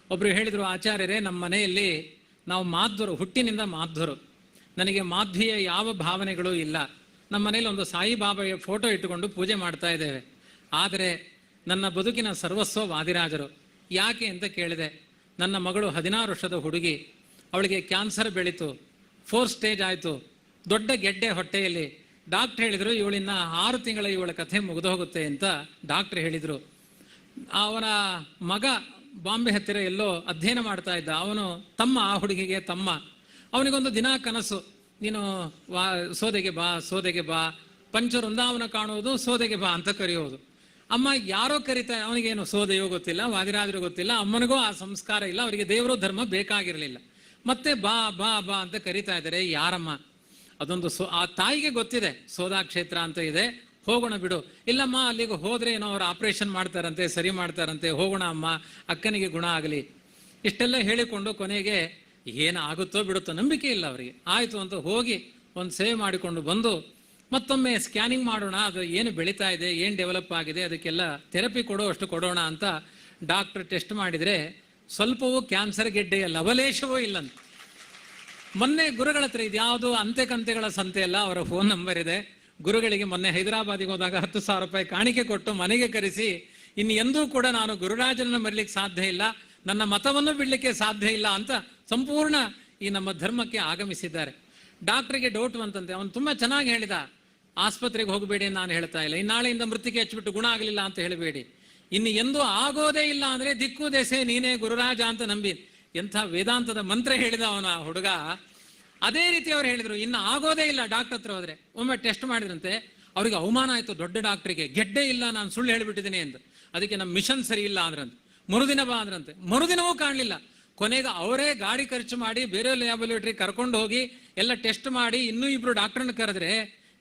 ಒಬ್ಬರು ಹೇಳಿದರು, ಆಚಾರ್ಯರೇ, ನಮ್ಮ ಮನೆಯಲ್ಲಿ ನಾವು ಮಾಧ್ವರು, ಹುಟ್ಟಿನಿಂದ ಮಾಧ್ವರು, ನನಗೆ ಮಾಧ್ವಿಯ ಯಾವ ಭಾವನೆಗಳೂ ಇಲ್ಲ. ನಮ್ಮ ಮನೇಲಿ ಒಂದು ಸಾಯಿಬಾಬಾಯ ಫೋಟೋ ಇಟ್ಟುಕೊಂಡು ಪೂಜೆ ಮಾಡ್ತಾ ಇದ್ದೇವೆ. ಆದರೆ ನನ್ನ ಬದುಕಿನ ಸರ್ವಸ್ವ ವಾದಿರಾಜರು. ಯಾಕೆ ಅಂತ ಕೇಳಿದೆ. ನನ್ನ ಮಗಳು 16 ವರ್ಷದ ಹುಡುಗಿ, ಅವಳಿಗೆ ಕ್ಯಾನ್ಸರ್ ಬೆಳೀತು, 4 ಸ್ಟೇಜ್ ಆಯಿತು, ದೊಡ್ಡ ಗೆಡ್ಡೆ ಹೊಟ್ಟೆಯಲ್ಲಿ. ಡಾಕ್ಟ್ರ್ ಹೇಳಿದರು, ಇವಳಿನ್ನ 6 ತಿಂಗಳ ಇವಳ ಕಥೆ ಮುಗಿದೋಗುತ್ತೆ ಅಂತ ಡಾಕ್ಟ್ರ್ ಹೇಳಿದರು. ಅವನ ಮಗ ಬಾಂಬೆ ಹತ್ತಿರ ಎಲ್ಲೋ ಅಧ್ಯಯನ ಮಾಡ್ತಾ ಇದ್ದ. ಅವನು ತಮ್ಮ, ಆ ಹುಡುಗಿಗೆ ತಮ್ಮ. ಅವನಿಗೊಂದು ದಿನ ಕನಸು, ನೀನು ಸೋದೆಗೆ ಬಾ, ಸೋದೆಗೆ ಬಾ, ಪಂಚವೃಂದಾವನ ಕಾಣುವುದು, ಸೋದೆಗೆ ಬಾ ಅಂತ ಕರೆಯೋದು. ಅಮ್ಮ ಯಾರೋ ಕರಿತಾ, ಅವನಿಗೇನು ಸೋದೆಯೋ ಗೊತ್ತಿಲ್ಲ, ವಾದಿರಾಜರು ಗೊತ್ತಿಲ್ಲ, ಅಮ್ಮನಿಗೂ ಆ ಸಂಸ್ಕಾರ ಇಲ್ಲ, ಅವರಿಗೆ ದೇವರು ಧರ್ಮ ಬೇಕಾಗಿರಲಿಲ್ಲ. ಮತ್ತೆ ಬಾ ಬಾ ಬಾ ಅಂತ ಕರಿತಾ ಇದ್ದಾರೆ. ಯಾರಮ್ಮ? ಅದೊಂದು ಆ ತಾಯಿಗೆ ಗೊತ್ತಿದೆ, ಸೋದಾ ಕ್ಷೇತ್ರ ಅಂತ ಇದೆ, ಹೋಗೋಣ ಬಿಡು. ಇಲ್ಲಮ್ಮ, ಅಲ್ಲಿಗೆ ಹೋದ್ರೆ ಏನೋ ಅವ್ರು ಆಪರೇಷನ್ ಮಾಡ್ತಾರಂತೆ, ಸರಿ ಮಾಡ್ತಾರಂತೆ, ಹೋಗೋಣ ಅಮ್ಮ, ಅಕ್ಕನಿಗೆ ಗುಣ ಆಗಲಿ. ಇಷ್ಟೆಲ್ಲ ಹೇಳಿಕೊಂಡು ಕೊನೆಗೆ ಏನಾಗುತ್ತೋ ಬಿಡುತ್ತೋ ನಂಬಿಕೆ ಇಲ್ಲ ಅವರಿಗೆ. ಆಯಿತು ಅಂತ ಹೋಗಿ ಒಂದು ಸೇವೆ ಮಾಡಿಕೊಂಡು ಬಂದು ಮತ್ತೊಮ್ಮೆ ಸ್ಕ್ಯಾನಿಂಗ್ ಮಾಡೋಣ, ಅದು ಏನು ಬೆಳೀತಾ ಇದೆ, ಏನು ಡೆವಲಪ್ ಆಗಿದೆ, ಅದಕ್ಕೆಲ್ಲ ಥೆರಪಿ ಅಷ್ಟು ಕೊಡೋಣ ಅಂತ ಡಾಕ್ಟರ್ ಟೆಸ್ಟ್ ಮಾಡಿದರೆ ಸ್ವಲ್ಪವೂ ಕ್ಯಾನ್ಸರ್ ಗೆಡ್ಡೆಯ ಲವಲೇಶವೂ ಇಲ್ಲಂತ. ಮೊನ್ನೆ ಗುರುಗಳ ಹತ್ರ, ಇದು ಯಾವುದು ಅಂತೆಕಂತೆಗಳ ಸಂತೆ ಅಲ್ಲ, ಅವರ ಫೋನ್ ನಂಬರ್ ಇದೆ. ಗುರುಗಳಿಗೆ ಮೊನ್ನೆ ಹೈದರಾಬಾದಿಗೆ ಹೋದಾಗ 10,000 ರೂಪಾಯಿ ಕಾಣಿಕೆ ಕೊಟ್ಟು ಮನೆಗೆ ಕರೆಸಿ, ಇನ್ನು ಎಂದೂ ಕೂಡ ನಾನು ಗುರುರಾಜನನ್ನು ಮರಿಲಿಕ್ಕೆ ಸಾಧ್ಯ ಇಲ್ಲ, ನನ್ನ ಮತವನ್ನು ಬಿಡಲಿಕ್ಕೆ ಸಾಧ್ಯ ಇಲ್ಲ ಅಂತ ಸಂಪೂರ್ಣ ಈ ನಮ್ಮ ಧರ್ಮಕ್ಕೆ ಆಗಮಿಸಿದ್ದಾರೆ. ಡಾಕ್ಟ್ರಿಗೆ ಡೌಟ್ ಬಂತಂತೆ. ಅವನು ತುಂಬ ಚೆನ್ನಾಗಿ ಹೇಳಿದ, ಆಸ್ಪತ್ರೆಗೆ ಹೋಗಬೇಡಿ ನಾನು ಹೇಳ್ತಾ ಇಲ್ಲ, ಇನ್ನಾಳೆಯಿಂದ ಮೃತ್ತಿಗೆ ಹಚ್ಚಿಬಿಟ್ಟು ಗುಣ ಆಗಲಿಲ್ಲ ಅಂತ ಹೇಳಬೇಡಿ, ಇನ್ನು ಎಂದೂ ಆಗೋದೇ ಇಲ್ಲ ಅಂದರೆ ದಿಕ್ಕು ದೆಸೆ ನೀನೇ ಗುರುರಾಜ ಅಂತ ನಂಬಿ. ಎಂಥ ವೇದಾಂತದ ಮಂತ್ರ ಹೇಳಿದ ಅವನ ಹುಡುಗ. ಅದೇ ರೀತಿ ಅವ್ರು ಹೇಳಿದರು, ಇನ್ನು ಆಗೋದೇ ಇಲ್ಲ. ಡಾಕ್ಟರ್ ಹತ್ರ ಹೋದ್ರೆ ಒಮ್ಮೆ ಟೆಸ್ಟ್ ಮಾಡಿದ್ರಂತೆ, ಅವ್ರಿಗೆ ಅವಮಾನ ಆಯಿತು ದೊಡ್ಡ ಡಾಕ್ಟ್ರಿಗೆ. ಗೆಡ್ಡೆ ಇಲ್ಲ, ನಾನು ಸುಳ್ಳು ಹೇಳಿಬಿಟ್ಟಿದ್ದೀನಿ ಅಂತ. ಅದಕ್ಕೆ ನಮ್ಮ ಮಿಷನ್ ಸರಿ ಇಲ್ಲ ಅಂದ್ರಂತೆ. ಮರುದಿನ ಬಾ ಅಂದ್ರಂತೆ, ಮರುದಿನವೂ ಕಾಣಲಿಲ್ಲ. ಕೊನೆಗೆ ಅವರೇ ಗಾಡಿ ಖರ್ಚು ಮಾಡಿ ಬೇರೆ ಲ್ಯಾಬೊರೇಟರಿ ಕರ್ಕೊಂಡು ಹೋಗಿ ಎಲ್ಲ ಟೆಸ್ಟ್ ಮಾಡಿ ಇನ್ನೂ 2 ಡಾಕ್ಟ್ರನ್ನ ಕರೆದ್ರೆ,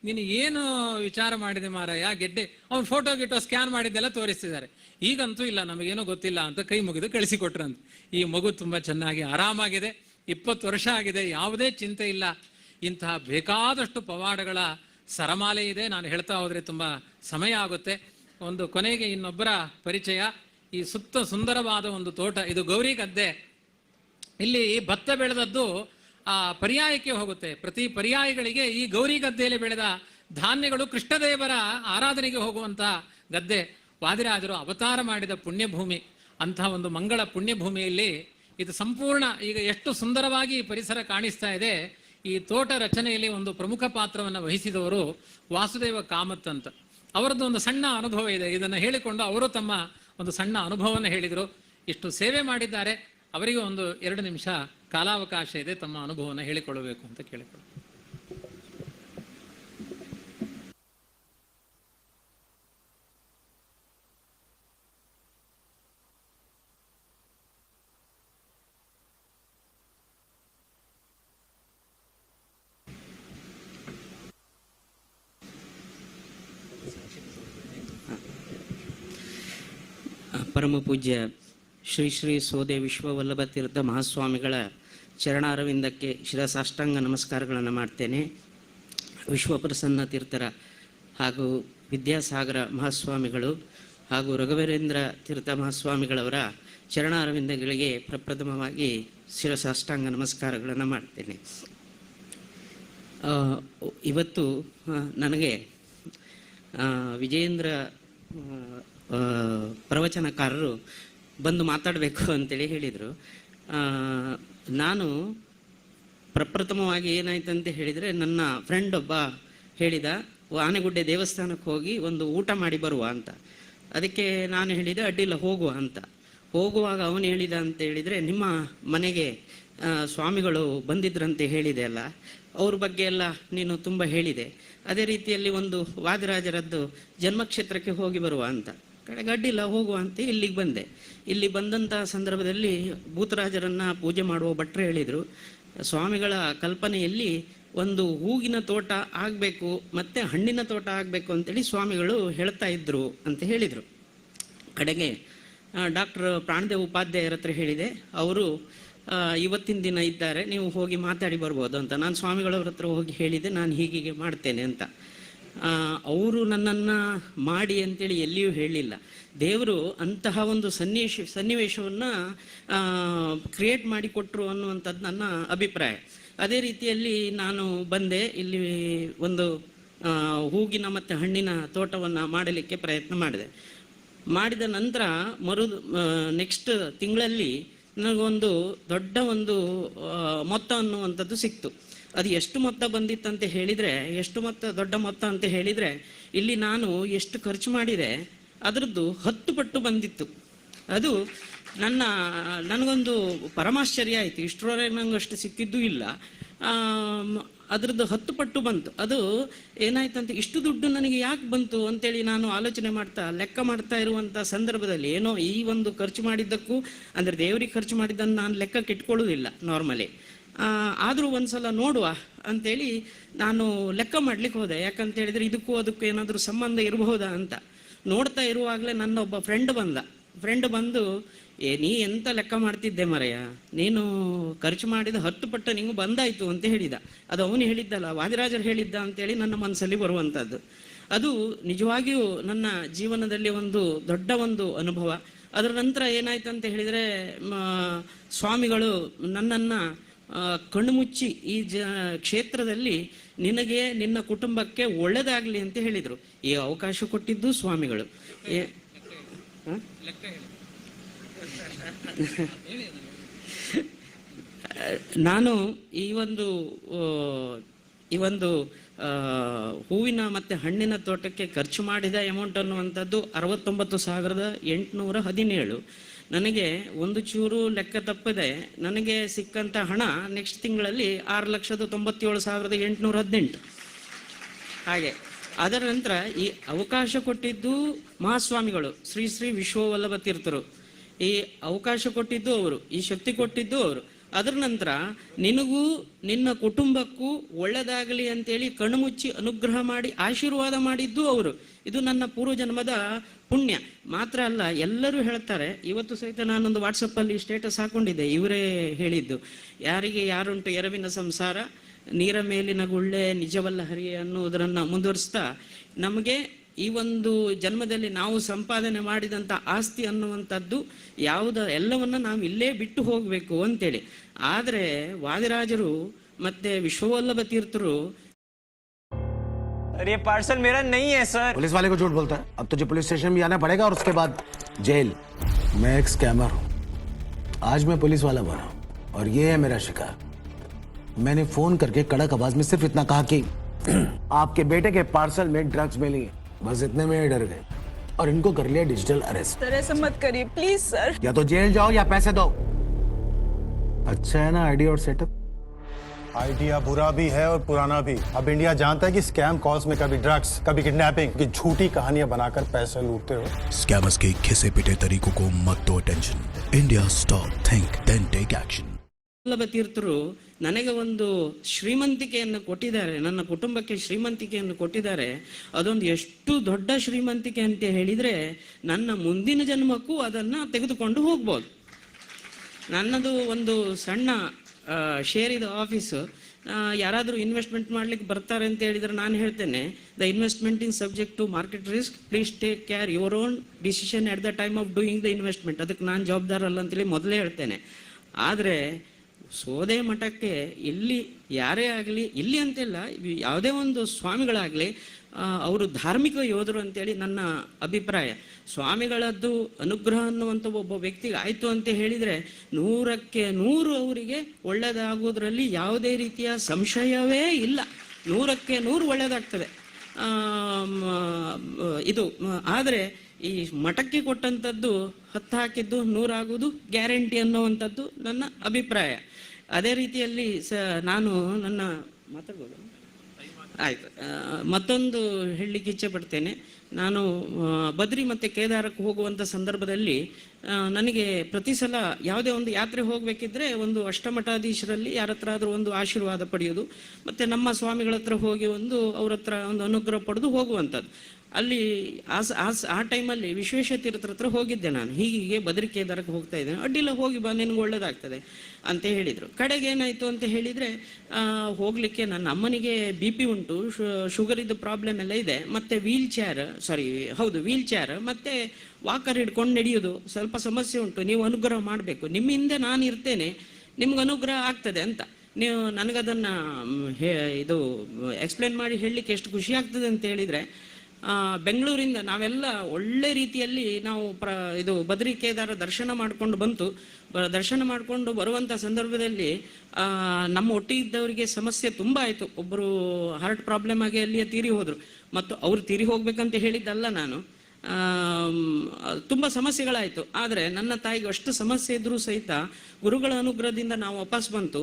ನೀನು ಏನು ವಿಚಾರ ಮಾಡಿದೆ ಮಾರಾಯ, ಗೆಡ್ಡೆ. ಅವ್ನು ಫೋಟೋ ಗಿಟೋ ಸ್ಕ್ಯಾನ್ ಮಾಡಿದ್ದೆಲ್ಲ ತೋರಿಸ್ತಿದ್ದಾರೆ. ಈಗಂತೂ ಇಲ್ಲ, ನಮಗೇನೋ ಗೊತ್ತಿಲ್ಲ ಅಂತ ಕೈ ಮುಗಿದು ಕಳಿಸಿಕೊಟ್ರಂತೆ. ಈ ಮಗು ತುಂಬ ಚೆನ್ನಾಗಿ ಆರಾಮಾಗಿದೆ, 20 ವರ್ಷ ಆಗಿದೆ, ಯಾವುದೇ ಚಿಂತೆ ಇಲ್ಲ. ಇಂತಹ ಬೇಕಾದಷ್ಟು ಪವಾಡಗಳ ಸರಮಾಲೆ ಇದೆ. ನಾನು ಹೇಳ್ತಾ ಹೋದರೆ ತುಂಬ ಸಮಯ ಆಗುತ್ತೆ. ಒಂದು ಕೊನೆಗೆ ಇನ್ನೊಬ್ಬರ ಪರಿಚಯ. ಈ ಸುತ್ತ ಸುಂದರವಾದ ಒಂದು ತೋಟ, ಇದು ಗೌರಿ ಗದ್ದೆ. ಇಲ್ಲಿ ಭತ್ತ ಬೆಳೆದದ್ದು ಆ ಪರ್ಯಾಯಕ್ಕೆ ಹೋಗುತ್ತೆ. ಪ್ರತಿ ಪರ್ಯಾಯಗಳಿಗೆ ಈ ಗೌರಿ ಗದ್ದೆಯಲ್ಲಿ ಬೆಳೆದ ಧಾನ್ಯಗಳು ಕೃಷ್ಣದೇವರ ಆರಾಧನೆಗೆ ಹೋಗುವಂಥ ಗದ್ದೆ. ವಾದಿರಾಜರು ಅವತಾರ ಮಾಡಿದ ಪುಣ್ಯಭೂಮಿ. ಅಂತಹ ಒಂದು ಮಂಗಳ ಪುಣ್ಯಭೂಮಿಯಲ್ಲಿ ಇದು ಸಂಪೂರ್ಣ ಈಗ ಎಷ್ಟು ಸುಂದರವಾಗಿ ಪರಿಸರ ಕಾಣಿಸ್ತಾ ಇದೆ. ಈ ತೋಟ ರಚನೆಯಲ್ಲಿ ಒಂದು ಪ್ರಮುಖ ಪಾತ್ರವನ್ನು ವಹಿಸಿದವರು ವಾಸುದೇವ ಕಾಮತ್ ಅಂತ. ಅವರದ್ದು ಒಂದು ಸಣ್ಣ ಅನುಭವ ಇದೆ. ಇದನ್ನು ಹೇಳಿಕೊಂಡು ಅವರು ತಮ್ಮ ಒಂದು ಸಣ್ಣ ಅನುಭವವನ್ನು ಹೇಳಿದರು. ಇಷ್ಟು ಸೇವೆ ಮಾಡಿದ್ದಾರೆ, ಅವರಿಗೆ ಒಂದು 2 ನಿಮಿಷ ಕಾಲಾವಕಾಶ ಇದೆ, ತಮ್ಮ ಅನುಭವವನ್ನು ಹೇಳಿಕೊಳ್ಳಬೇಕು ಅಂತ ಕೇಳಿಕೊಳ್ಳು. ಪರಮ ಪೂಜ್ಯ ಶ್ರೀ ಶ್ರೀ ಸೋದೆ ವಿಶ್ವವಲ್ಲಭ ತೀರ್ಥ ಮಹಾಸ್ವಾಮಿಗಳ ಚರಣಾರವಿಂದಕ್ಕೆ ಶಿರಸಾಷ್ಟಾಂಗ ನಮಸ್ಕಾರಗಳನ್ನು ಮಾಡ್ತೇನೆ. ವಿಶ್ವಪ್ರಸನ್ನ ತೀರ್ಥರ ಹಾಗೂ ವಿದ್ಯಾಸಾಗರ ಮಹಾಸ್ವಾಮಿಗಳು ಹಾಗೂ ರಘುವೀರೇಂದ್ರ ತೀರ್ಥ ಮಹಾಸ್ವಾಮಿಗಳವರ ಚರಣಾರವಿಂದಗಳಿಗೆ ಪ್ರಪ್ರಥಮವಾಗಿ ಶಿರಸಾಷ್ಟಾಂಗ ನಮಸ್ಕಾರಗಳನ್ನು ಮಾಡ್ತೇನೆ. ಇವತ್ತು ನನಗೆ ವಿಜಯೇಂದ್ರ ಪ್ರವಚನಕಾರರು ಬಂದು ಮಾತಾಡಬೇಕು ಅಂತೇಳಿ ಹೇಳಿದರು. ನಾನು ಪ್ರಪ್ರಥಮವಾಗಿ ಏನಾಯ್ತಂತ ಹೇಳಿದರೆ, ನನ್ನ ಫ್ರೆಂಡ್ ಒಬ್ಬ ಹೇಳಿದ, ಆನೆಗುಡ್ಡೆ ದೇವಸ್ಥಾನಕ್ಕೆ ಹೋಗಿ ಒಂದು ಊಟ ಮಾಡಿ ಬರುವ ಅಂತ. ಅದಕ್ಕೆ ನಾನು ಹೇಳಿದೆ, ಅಡ್ಡಿಲ್ಲ ಹೋಗುವ ಅಂತ. ಹೋಗುವಾಗ ಅವನು ಹೇಳಿದ ಅಂತ ಹೇಳಿದರೆ, ನಿಮ್ಮ ಮನೆಗೆ ಸ್ವಾಮಿಗಳು ಬಂದಿದ್ರಂತೆ ಹೇಳಿದೆ ಅಲ್ಲ, ಅವ್ರ ಬಗ್ಗೆ ಎಲ್ಲ ನೀನು ತುಂಬ ಹೇಳಿದೆ, ಅದೇ ರೀತಿಯಲ್ಲಿ ಒಂದು ವಾದಿರಾಜರದ್ದು ಜನ್ಮಕ್ಷೇತ್ರಕ್ಕೆ ಹೋಗಿ ಬರುವ ಅಂತ. ಕಡೆಗೆ ಅಡ್ಡಿಲ್ಲ ಹೋಗುವ ಅಂತ ಇಲ್ಲಿಗೆ ಬಂದೆ. ಇಲ್ಲಿ ಬಂದಂಥ ಸಂದರ್ಭದಲ್ಲಿ ಭೂತರಾಜರನ್ನು ಪೂಜೆ ಮಾಡುವ ಭಟ್ರು ಹೇಳಿದರು, ಸ್ವಾಮಿಗಳ ಕಲ್ಪನೆಯಲ್ಲಿ ಒಂದು ಹೂಗಿನ ತೋಟ ಆಗಬೇಕು ಮತ್ತು ಹಣ್ಣಿನ ತೋಟ ಆಗಬೇಕು ಅಂತೇಳಿ ಸ್ವಾಮಿಗಳು ಹೇಳ್ತಾ ಇದ್ರು ಅಂತ ಹೇಳಿದರು. ಕಡೆಗೆ ಡಾಕ್ಟರ್ ಪ್ರಾಣದೇವ್ ಉಪಾಧ್ಯಾಯರ ಹತ್ರ ಹೇಳಿದೆ, ಅವರು ಇವತ್ತಿನ ದಿನ ಇದ್ದಾರೆ, ನೀವು ಹೋಗಿ ಮಾತಾಡಿ ಬರ್ಬೋದು ಅಂತ. ನಾನು ಸ್ವಾಮಿಗಳವ್ರ ಹತ್ರ ಹೋಗಿ ಹೇಳಿದೆ, ನಾನು ಹೀಗೆ ಮಾಡ್ತೇನೆ ಅಂತ. ಅವರು ನನ್ನನ್ನು ಮಾಡಿ ಅಂತೇಳಿ ಎಲ್ಲಿಯೂ ಹೇಳಿಲ್ಲ. ದೇವರು ಅಂತಹ ಒಂದು ಸನ್ನಿವೇಶವನ್ನು ಕ್ರಿಯೇಟ್ ಮಾಡಿಕೊಟ್ರು ಅನ್ನುವಂಥದ್ದು ನನ್ನ ಅಭಿಪ್ರಾಯ. ಅದೇ ರೀತಿಯಲ್ಲಿ ನಾನು ಬಂದೆ ಇಲ್ಲಿ ಒಂದು ಹೂಗಿನ ಮತ್ತು ಹಣ್ಣಿನ ತೋಟವನ್ನು ಮಾಡಲಿಕ್ಕೆ ಪ್ರಯತ್ನ ಮಾಡಿದ ನಂತರ ನೆಕ್ಸ್ಟ್ ತಿಂಗಳಲ್ಲಿ ನನಗೊಂದು ದೊಡ್ಡ ಒಂದು ಮೊತ್ತ ಅನ್ನುವಂಥದ್ದು ಸಿಕ್ತು. ಅದು ಎಷ್ಟು ಮೊತ್ತ ಬಂದಿತ್ತಂತ ಹೇಳಿದರೆ, ದೊಡ್ಡ ಮೊತ್ತ ಅಂತ ಹೇಳಿದರೆ, ಇಲ್ಲಿ ನಾನು ಎಷ್ಟು ಖರ್ಚು ಮಾಡಿದೆ ಅದರದ್ದು 10 ಪಟ್ಟು ಬಂದಿತ್ತು. ಅದು ನನಗೊಂದು ಪರಮಾಶ್ಚರ್ಯ ಆಯಿತು. ಇಷ್ಟರವರೆಗೆ ನಂಗೆ ಅಷ್ಟು ಸಿಕ್ಕಿದ್ದೂ ಇಲ್ಲ. ಅದರದ್ದು 10 ಪಟ್ಟು ಬಂತು. ಅದು ಏನಾಯ್ತಂತ, ಇಷ್ಟು ದುಡ್ಡು ನನಗೆ ಯಾಕೆ ಬಂತು ಅಂತೇಳಿ ನಾನು ಆಲೋಚನೆ ಲೆಕ್ಕ ಮಾಡ್ತಾ ಇರುವಂಥ ಸಂದರ್ಭದಲ್ಲಿ ಏನೋ ಈ ಒಂದು ಖರ್ಚು ಮಾಡಿದ್ದಕ್ಕೂ, ಅಂದರೆ ದೇವರಿಗೆ ಖರ್ಚು ಮಾಡಿದ್ದನ್ನು ನಾನು ಲೆಕ್ಕಕ್ಕೆ ಇಟ್ಕೊಳ್ಳೋದಿಲ್ಲ ನಾರ್ಮಲಿ. ಆದರೂ ಒಂದ್ಸಲ ನೋಡುವ ಅಂತೇಳಿ ನಾನು ಲೆಕ್ಕ ಮಾಡ್ಲಿಕ್ಕೆ ಹೋದೆ. ಯಾಕಂತ ಹೇಳಿದ್ರೆ ಇದಕ್ಕೂ ಅದಕ್ಕೂ ಏನಾದರೂ ಸಂಬಂಧ ಇರಬಹುದಾ ಅಂತ ನೋಡ್ತಾ ಇರುವಾಗಲೇ ನನ್ನ ಒಬ್ಬ ಫ್ರೆಂಡ್ ಬಂದು, ನೀ ಎಂತ ಲೆಕ್ಕ ಮಾಡ್ತಿದ್ದೆ ಮರೆಯ, ನೀನು ಖರ್ಚು ಮಾಡಿದ 10 ಪಟ್ಟು ನಿಂಗೆ ಬಂದಾಯ್ತು ಅಂತ ಹೇಳಿದ. ಅದು ಅವನು ಹೇಳಿದ್ದಲ್ಲ, ವಾದಿರಾಜರು ಹೇಳಿದ್ದ ಅಂತೇಳಿ ನನ್ನ ಮನಸ್ಸಲ್ಲಿ ಬರುವಂಥದ್ದು. ಅದು ನಿಜವಾಗಿಯೂ ನನ್ನ ಜೀವನದಲ್ಲಿ ಒಂದು ದೊಡ್ಡ ಒಂದು ಅನುಭವ. ಅದರ ನಂತರ ಏನಾಯ್ತು ಅಂತ ಹೇಳಿದರೆ, ಸ್ವಾಮಿಗಳು ನನ್ನನ್ನು ಕಣ್ಣುಮುಚ್ಚಿ ಈ ಕ್ಷೇತ್ರದಲ್ಲಿ ನಿನಗೆ ನಿನ್ನ ಕುಟುಂಬಕ್ಕೆ ಒಳ್ಳೆಯದಾಗಲಿ ಅಂತ ಹೇಳಿದರು. ಈ ಅವಕಾಶ ಕೊಟ್ಟಿದ್ದು ಸ್ವಾಮಿಗಳು. ನಾನು ಈ ಒಂದು ಹೂವಿನ ಮತ್ತು ಹಣ್ಣಿನ ತೋಟಕ್ಕೆ ಖರ್ಚು ಮಾಡಿದ ಅಮೌಂಟ್ ಅನ್ನುವಂಥದ್ದು 69,817. ನನಗೆ ಒಂದು ಚೂರು ಲೆಕ್ಕ ತಪ್ಪದೆ ನನಗೆ ಸಿಕ್ಕಂಥ ಹಣ ನೆಕ್ಸ್ಟ್ ತಿಂಗಳಲ್ಲಿ 6,97,818. ಹಾಗೆ ಅದರ ನಂತರ ಈ ಅವಕಾಶ ಕೊಟ್ಟಿದ್ದು ಮಹಾಸ್ವಾಮಿಗಳು, ಶ್ರೀ ಶ್ರೀ ವಿಶ್ವವಲ್ಲಭ ತೀರ್ಥರು. ಈ ಅವಕಾಶ ಕೊಟ್ಟಿದ್ದು ಅವರು, ಈ ಶಕ್ತಿ ಕೊಟ್ಟಿದ್ದು ಅವರು. ಅದರ ನಂತರ ನಿನಗೂ ನಿನ್ನ ಕುಟುಂಬಕ್ಕೂ ಒಳ್ಳೆದಾಗಲಿ ಅಂತೇಳಿ ಕಣ್ಣುಮುಚ್ಚಿ ಅನುಗ್ರಹ ಮಾಡಿ ಆಶೀರ್ವಾದ ಮಾಡಿದ್ದು ಅವರು. ಇದು ನನ್ನ ಪೂರ್ವಜನ್ಮದ ಪುಣ್ಯ ಮಾತ್ರ ಅಲ್ಲ. ಎಲ್ಲರೂ ಹೇಳ್ತಾರೆ, ಇವತ್ತು ಸಹಿತ ನಾನೊಂದು ವಾಟ್ಸಪ್ಪಲ್ಲಿ ಸ್ಟೇಟಸ್ ಹಾಕೊಂಡಿದ್ದೆ, ಇವರೇ ಹೇಳಿದ್ದು, ಯಾರಿಗೆ ಯಾರುಂಟು ಎರವಿನ ಸಂಸಾರ, ನೀರ ಮೇಲಿನ ಗುಳ್ಳೆ ನಿಜವಲ್ಲ ಹರಿಯೇ ಅನ್ನುವುದನ್ನು ಮುಂದುವರಿಸ್ತಾ, ನಮಗೆ ಈ ಒಂದು ಜನ್ಮದಲ್ಲಿ ನಾವು ಸಂಪಾದನೆ ಮಾಡಿದಂಥ ಆಸ್ತಿ ಅನ್ನುವಂಥದ್ದು ಎಲ್ಲವನ್ನ ನಾವು ಇಲ್ಲೇ ಬಿಟ್ಟು ಹೋಗಬೇಕು ಅಂತೇಳಿ. ಆದರೆ ವಾದಿರಾಜರು ಮತ್ತೆ ವಿಶ್ವವಲ್ಲಭ ತೀರ್ಥರು, अरे ये पार्सल मेरा नहीं है सर। पुलिस वाले को झूठ बोलता है। अब तुझे पुलिस स्टेशन भी आना पड़ेगा और उसके बाद जेल। मैं एक स्कैमर हूँ, आज मैं पुलिस वाला बना हूँ और ये है मेरा शिकार। मैंने फोन करके कड़क आवाज में सिर्फ इतना कहा कि आपके बेटे के पार्सल में ड्रग्स मिली है। बस इतने में ही डर गए और इनको कर लिया डिजिटल अरेस्ट। सर ऐसा मत करिए प्लीज सर। या तो जेल जाओ या पैसे दो। अच्छा है ना आइडिया और सेटअप? आइडिया बुरा भी है और पुराना भी। अब इंडिया जानता है कि स्कैम कॉल्स में कभी ड्रग्स, कभी किडनैपिंग की झूठी कहानियां बनाकर पैसे लूटते हो। स्कैमर्स के घिसे पिटे तरीकों को मत दो tension. India stop, think then take action. Vallabha ತೀರ್ಥರು ನನಗೆ ಒಂದು ಶ್ರೀಮಂತಿಕೆಯನ್ನು ಕೊಟ್ಟಿದ್ದಾರೆ, ನನ್ನ ಕುಟುಂಬಕ್ಕೆ ಶ್ರೀಮಂತಿಕೆಯನ್ನು ಕೊಟ್ಟಿದ್ದಾರೆ. ಅದೊಂದು ಎಷ್ಟು ದೊಡ್ಡ ಶ್ರೀಮಂತಿಕೆ ಅಂತ ಹೇಳಿದರೆ, ನನ್ನ ಮುಂದಿನ ಜನ್ಮಕ್ಕೂ ಅದನ್ನು ತೆಗೆದುಕೊಂಡು ಹೋಗ್ಬೋದು. ನನ್ನದು ಒಂದು ಸಣ್ಣ ಶೇರಿದ ಆಫೀಸು. ಯಾರಾದರೂ ಇನ್ವೆಸ್ಟ್ಮೆಂಟ್ ಮಾಡ್ಲಿಕ್ಕೆ ಬರ್ತಾರೆ ಅಂತ ಹೇಳಿದರೆ ನಾನು ಹೇಳ್ತೇನೆ, the investment in subject to market risk, please take care your own decision at the time of doing the investment. ಅದಕ್ಕೆ ನಾನು ಜವಾಬ್ದಾರಲ್ಲ ಅಂತೇಳಿ ಮೊದಲೇ ಹೇಳ್ತೇನೆ. ಆದರೆ ಸೋದೆ ಮಠಕ್ಕೆ ಇಲ್ಲಿ ಯಾರೇ ಆಗಲಿ, ಇಲ್ಲಿ ಅಂತೆಲ್ಲ, ಯಾವುದೇ ಒಂದು ಸ್ವಾಮಿಗಳಾಗಲಿ, ಅವರು ಧಾರ್ಮಿಕ ಯೋಧರು ಅಂತೇಳಿ ನನ್ನ ಅಭಿಪ್ರಾಯ. ಸ್ವಾಮಿಗಳದ್ದು ಅನುಗ್ರಹ ಅನ್ನುವಂಥ ಒಬ್ಬ ವ್ಯಕ್ತಿಗೆ ಆಯಿತು ಅಂತ ಹೇಳಿದರೆ 100ಕ್ಕೆ 100 ಅವರಿಗೆ ಒಳ್ಳೆಯದಾಗುವುದರಲ್ಲಿ ಯಾವುದೇ ರೀತಿಯ ಸಂಶಯವೇ ಇಲ್ಲ. 100ಕ್ಕೆ 100 ಒಳ್ಳೆಯದಾಗ್ತದೆ ಇದು. ಆದರೆ ಈ ಮಠಕ್ಕೆ ಕೊಟ್ಟಂಥದ್ದು 10 ಹಾಕಿದ್ದು 100 ಆಗುವುದು ಗ್ಯಾರಂಟಿ ಅನ್ನುವಂಥದ್ದು ನನ್ನ ಅಭಿಪ್ರಾಯ. ಅದೇ ರೀತಿಯಲ್ಲಿ ನಾನು ನನ್ನ ಮಾತಾಡ್ಬೋದು ಆಯ್ತು, ಮತ್ತೊಂದು ಹೇಳಲಿಕ್ಕೆ ಇಚ್ಛೆ ಪಡ್ತೇನೆ. ನಾನು ಬದ್ರಿ ಮತ್ತು ಕೇದಾರಕ್ಕೆ ಹೋಗುವಂಥ ಸಂದರ್ಭದಲ್ಲಿ ನನಗೆ ಪ್ರತಿ ಸಲ ಯಾವುದೇ ಒಂದು ಯಾತ್ರೆ ಹೋಗಬೇಕಿದ್ರೆ ಒಂದು ಅಷ್ಟಮಠಾಧೀಶರಲ್ಲಿ ಯಾರ ಹತ್ರ ಆದರೂ ಒಂದು ಆಶೀರ್ವಾದ ಪಡೆಯೋದು, ಮತ್ತು ನಮ್ಮ ಸ್ವಾಮಿಗಳ ಹತ್ರ ಹೋಗಿ ಅವ್ರ ಹತ್ರ ಒಂದು ಅನುಗ್ರಹ ಪಡೆದು ಹೋಗುವಂಥದ್ದು. ಅಲ್ಲಿ ಆ ಟೈಮಲ್ಲಿ ವಿಶ್ವೇಶ ತೀರ್ಥರ ಹತ್ರ ಹೋಗಿದ್ದೆ ನಾನು. ಹೀಗೆ ಬದರಿ ಕೇದಾರಕ್ಕೆ ಹೋಗ್ತಾ ಇದ್ದೇನೆ, ಅಡ್ಡಿಲ್ಲ ಹೋಗಿ ಬಾ, ನಿನ್ಗೆ ಒಳ್ಳೇದಾಗ್ತದೆ ಅಂತ ಹೇಳಿದರು. ಕಡೆಗೆ ಏನಾಯಿತು ಅಂತ ಹೇಳಿದರೆ, ಹೋಗಲಿಕ್ಕೆ ನನ್ನ ಅಮ್ಮನಿಗೆ BP ಉಂಟು, ಶುಗರ್ ಇದ್ದು ಪ್ರಾಬ್ಲಮ್ ಎಲ್ಲ ಇದೆ, ಮತ್ತು ವೀಲ್ ಚೇರ್ ಮತ್ತು ವಾಕರ್ ಹಿಡ್ಕೊಂಡು ನಡೆಯೋದು ಸ್ವಲ್ಪ ಸಮಸ್ಯೆ ಉಂಟು, ನೀವು ಅನುಗ್ರಹ ಮಾಡಬೇಕು, ನಿಮ್ಮ ಹಿಂದೆ ನಾನು ಇರ್ತೇನೆ, ನಿಮ್ಗೆ ಅನುಗ್ರಹ ಆಗ್ತದೆ ಅಂತ. ನೀವು ನನಗದನ್ನು ಇದು ಎಕ್ಸ್ಪ್ಲೇನ್ ಮಾಡಿ ಹೇಳಲಿಕ್ಕೆ ಎಷ್ಟು ಖುಷಿ ಆಗ್ತದೆ ಅಂತ ಹೇಳಿದರೆ, ಬೆಂಗಳೂರಿಂದ ನಾವೆಲ್ಲ ಒಳ್ಳೆ ರೀತಿಯಲ್ಲಿ ನಾವು ಇದು ಬದರಿ ಕೇದಾರ ದರ್ಶನ ಮಾಡಿಕೊಂಡು ಬರುವಂಥ ಸಂದರ್ಭದಲ್ಲಿ ನಮ್ಮ ಒಟ್ಟಿಗಿದ್ದವರಿಗೆ ಸಮಸ್ಯೆ ತುಂಬ ಆಯಿತು. ಒಬ್ಬರು ಹಾರ್ಟ್ ಪ್ರಾಬ್ಲಮ್ ಆಗಿ ಅಲ್ಲಿಯೇ ತೀರಿ ಹೋದರು. ಮತ್ತು ಅವ್ರು ತೀರಿ ಹೋಗ್ಬೇಕಂತ ಹೇಳಿದ್ದಲ್ಲ ನಾನು, ತುಂಬ ಸಮಸ್ಯೆಗಳಾಯಿತು. ಆದರೆ ನನ್ನ ತಾಯಿಗೆ ಅಷ್ಟು ಸಮಸ್ಯೆ ಇದ್ದರೂ ಸಹಿತ ಗುರುಗಳ ಅನುಗ್ರಹದಿಂದ ನಾವು ವಾಪಸ್ ಬಂತು.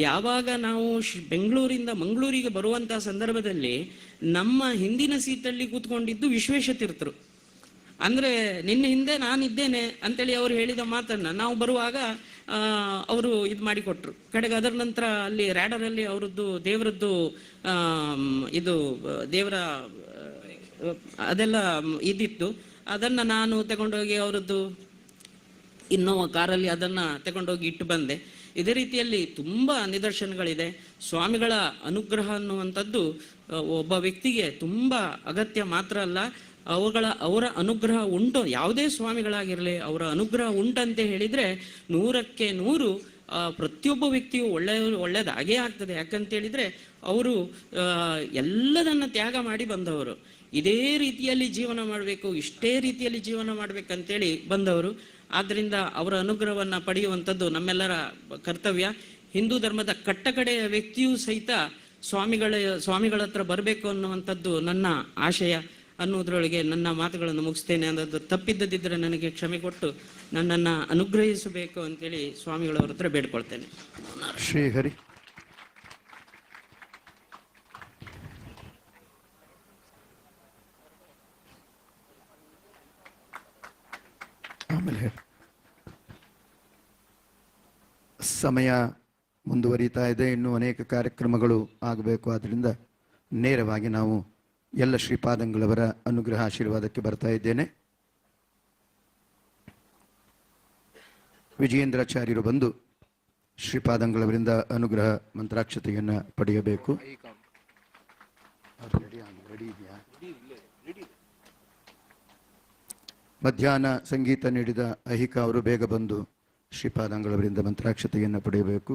ಯಾವಾಗ ನಾವು ಬೆಂಗಳೂರಿಂದ ಮಂಗಳೂರಿಗೆ ಬರುವಂಥ ಸಂದರ್ಭದಲ್ಲಿ ನಮ್ಮ ಹಿಂದಿನ ಸೀಟಲ್ಲಿ ಕೂತ್ಕೊಂಡಿದ್ದು ವಿಶ್ವೇಶ ತೀರ್ಥರು. ಅಂದರೆ ನಿನ್ನ ಹಿಂದೆ ನಾನಿದ್ದೇನೆ ಅಂತೇಳಿ ಅವರು ಹೇಳಿದ ಮಾತನ್ನು ನಾವು ಬರುವಾಗ ಅವರು ಇದು ಮಾಡಿಕೊಟ್ರು. ಕಡೆಗೆ ಅದರ ನಂತರ ಅಲ್ಲಿ ರ್ಯಾಡರಲ್ಲಿ ಅವರದ್ದು ದೇವರದ್ದು ಇದು ದೇವರ ಅದೆಲ್ಲ ಇದಿತ್ತು. ಅದನ್ನು ನಾನು ತಗೊಂಡೋಗಿ ಅವರದ್ದು ಇನ್ನೋವಾ ಕಾರಲ್ಲಿ ಅದನ್ನು ತಗೊಂಡೋಗಿ ಇಟ್ಟು ಬಂದೆ. ಇದೇ ರೀತಿಯಲ್ಲಿ ತುಂಬ ನಿದರ್ಶನಗಳಿದೆ. ಸ್ವಾಮಿಗಳ ಅನುಗ್ರಹ ಅನ್ನುವಂಥದ್ದು ಒಬ್ಬ ವ್ಯಕ್ತಿಗೆ ತುಂಬ ಅಗತ್ಯ ಮಾತ್ರ ಅಲ್ಲ, ಅವರ ಅನುಗ್ರಹ ಉಂಟು, ಯಾವುದೇ ಸ್ವಾಮಿಗಳಾಗಿರಲಿ ಅವರ ಅನುಗ್ರಹ ಉಂಟಂತೆ ಹೇಳಿದರೆ 100ಕ್ಕೆ 100 ಪ್ರತಿಯೊಬ್ಬ ವ್ಯಕ್ತಿಯು ಒಳ್ಳೆಯದಾಗೇ ಆಗ್ತದೆ. ಯಾಕಂತೇಳಿದರೆ ಅವರು ಎಲ್ಲದನ್ನು ತ್ಯಾಗ ಮಾಡಿ ಬಂದವರು. ಇದೇ ರೀತಿಯಲ್ಲಿ ಜೀವನ ಮಾಡಬೇಕು, ಇಷ್ಟೇ ರೀತಿಯಲ್ಲಿ ಜೀವನ ಮಾಡಬೇಕಂತೇಳಿ ಬಂದವರು. ಆದ್ದರಿಂದ ಅವರ ಅನುಗ್ರಹವನ್ನು ಪಡೆಯುವಂಥದ್ದು ನಮ್ಮೆಲ್ಲರ ಕರ್ತವ್ಯ. ಹಿಂದೂ ಧರ್ಮದ ಕಟ್ಟಕಡೆಯ ವ್ಯಕ್ತಿಯೂ ಸಹಿತ ಸ್ವಾಮಿಗಳ ಹತ್ರ ಬರಬೇಕು ಅನ್ನುವಂಥದ್ದು ನನ್ನ ಆಶಯ ಅನ್ನೋದ್ರೊಳಗೆ ನನ್ನ ಮಾತುಗಳನ್ನು ಮುಗಿಸ್ತೇನೆ. ಅನ್ನೋದು ತಪ್ಪಿದ್ದದಿದ್ದರೆ ನನಗೆ ಕ್ಷಮೆ ಕೊಟ್ಟು ನನ್ನನ್ನು ಅನುಗ್ರಹಿಸಬೇಕು ಅಂತೇಳಿ ಸ್ವಾಮಿಗಳವ್ರ ಹತ್ರ ಬೇಡ್ಕೊಳ್ತೇನೆ. ಶ್ರೀಹರಿ. ಆಮೇಲೆ ಸಮಯ ಮುಂದುವರಿತಾ ಇದೆ, ಇನ್ನೂ ಅನೇಕ ಕಾರ್ಯಕ್ರಮಗಳು ಆಗಬೇಕು. ಆದ್ದರಿಂದ ನೇರವಾಗಿ ನಾವು ಎಲ್ಲ ಶ್ರೀಪಾದಂಗಳವರ ಅನುಗ್ರಹ ಆಶೀರ್ವಾದಕ್ಕೆ ಬರ್ತಾ ಇದ್ದೇನೆ. ವಿಜಯೇಂದ್ರಾಚಾರ್ಯರು ಬಂದು ಶ್ರೀಪಾದಂಗಳವರಿಂದ ಅನುಗ್ರಹ ಮಂತ್ರಾಕ್ಷತೆಯನ್ನು ಪಡೆಯಬೇಕು. ಮಧ್ಯಾಹ್ನ ಸಂಗೀತ ನೀಡಿದ ಅಹಿಕ ಅವರು ಬೇಗ ಬಂದು ಶ್ರೀಪಾದಂಗಳವರಿಂದ ಮಂತ್ರಾಕ್ಷತೆಯನ್ನು ಪಡೆಯಬೇಕು.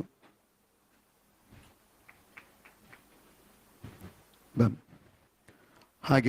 ಹಾಗೆ